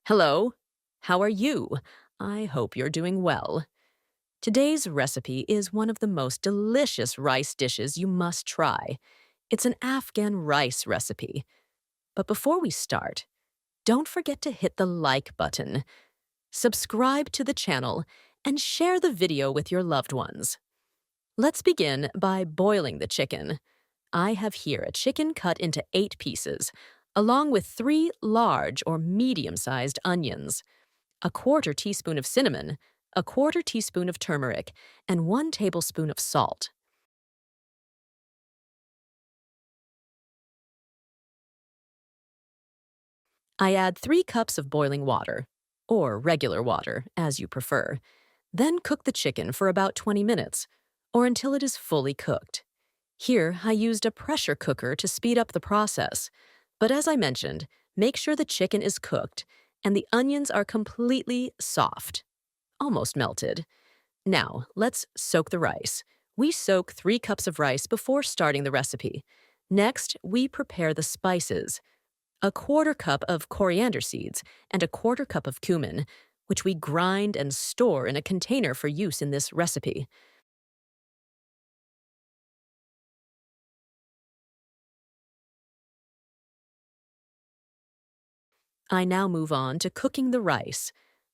Hello, how are you? I hope you're doing well. Today's recipe is one of the most delicious rice dishes you must try. It's an Afghan rice recipe. But before we start, don't forget to hit the like button, subscribe to the channel, and share the video with your loved ones. Let's begin by boiling the chicken. I have here a chicken cut into 8 pieces, along with 3 large or medium-sized onions, a quarter teaspoon of cinnamon, a quarter teaspoon of turmeric, and 1 tablespoon of salt. I add 3 cups of boiling water, or regular water, as you prefer. Then cook the chicken for about 20 minutes, or until it is fully cooked. Here, I used a pressure cooker to speed up the process. But as I mentioned, make sure the chicken is cooked and the onions are completely soft, almost melted. Now, let's soak the rice. We soak 3 cups of rice before starting the recipe. Next, we prepare the spices. A quarter cup of coriander seeds and a quarter cup of cumin, which we grind and store in a container for use in this recipe. I now move on to cooking the rice.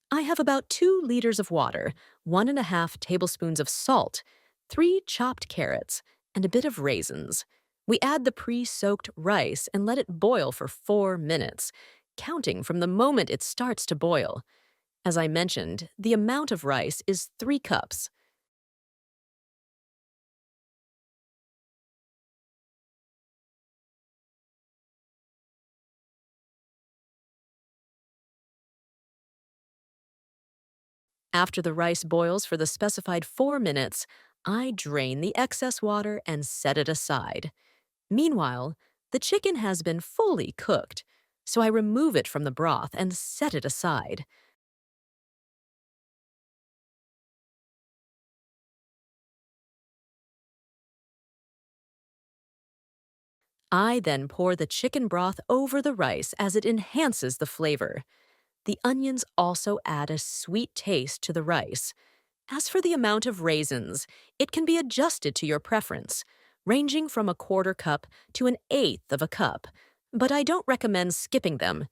I have about 2 liters of water, 1.5 tablespoons of salt, 3 chopped carrots, and a bit of raisins. We add the pre-soaked rice and let it boil for 4 minutes, counting from the moment it starts to boil. As I mentioned, the amount of rice is 3 cups. After the rice boils for the specified 4 minutes, I drain the excess water and set it aside. Meanwhile, the chicken has been fully cooked, so I remove it from the broth and set it aside. I then pour the chicken broth over the rice as it enhances the flavor. The onions also add a sweet taste to the rice. As for the amount of raisins, it can be adjusted to your preference, ranging from a quarter cup to an eighth of a cup, but I don't recommend skipping them.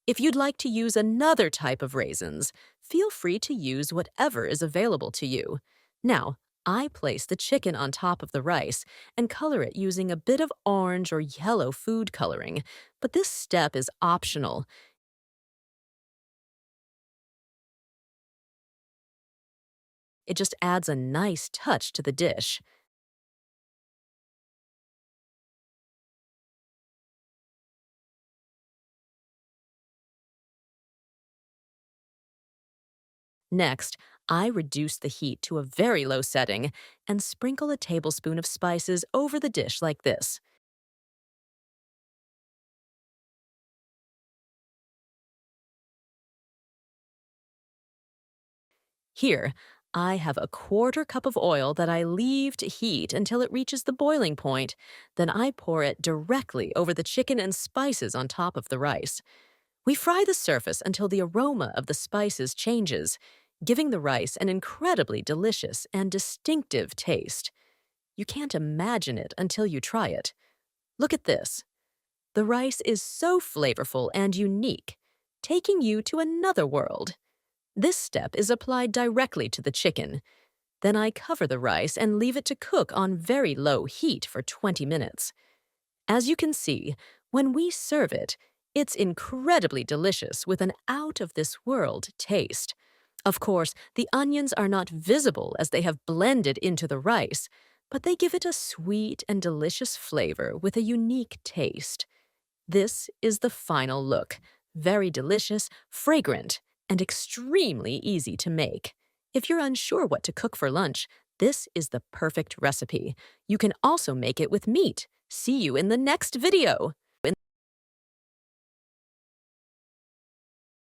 If you'd like to use another type of raisins, feel free to use whatever is available to you. Now, I place the chicken on top of the rice and color it using a bit of orange or yellow food coloring, but this step is optional. It just adds a nice touch to the dish. Next, I reduce the heat to a very low setting and sprinkle a tablespoon of spices over the dish like this. Here, I have a quarter cup of oil that I leave to heat until it reaches the boiling point. Then I pour it directly over the chicken and spices on top of the rice. We fry the surface until the aroma of the spices changes, giving the rice an incredibly delicious and distinctive taste. You can't imagine it until you try it. Look at this. The rice is so flavorful and unique, taking you to another world. This step is applied directly to the chicken. Then I cover the rice and leave it to cook on very low heat for 20 minutes. As you can see, when we serve it, it's incredibly delicious with an out-of-this-world taste. Of course, the onions are not visible as they have blended into the rice, but they give it a sweet and delicious flavor with a unique taste. This is the final look. Very delicious, fragrant, and extremely easy to make. If you're unsure what to cook for lunch, this is the perfect recipe. You can also make it with meat. See you in the next video!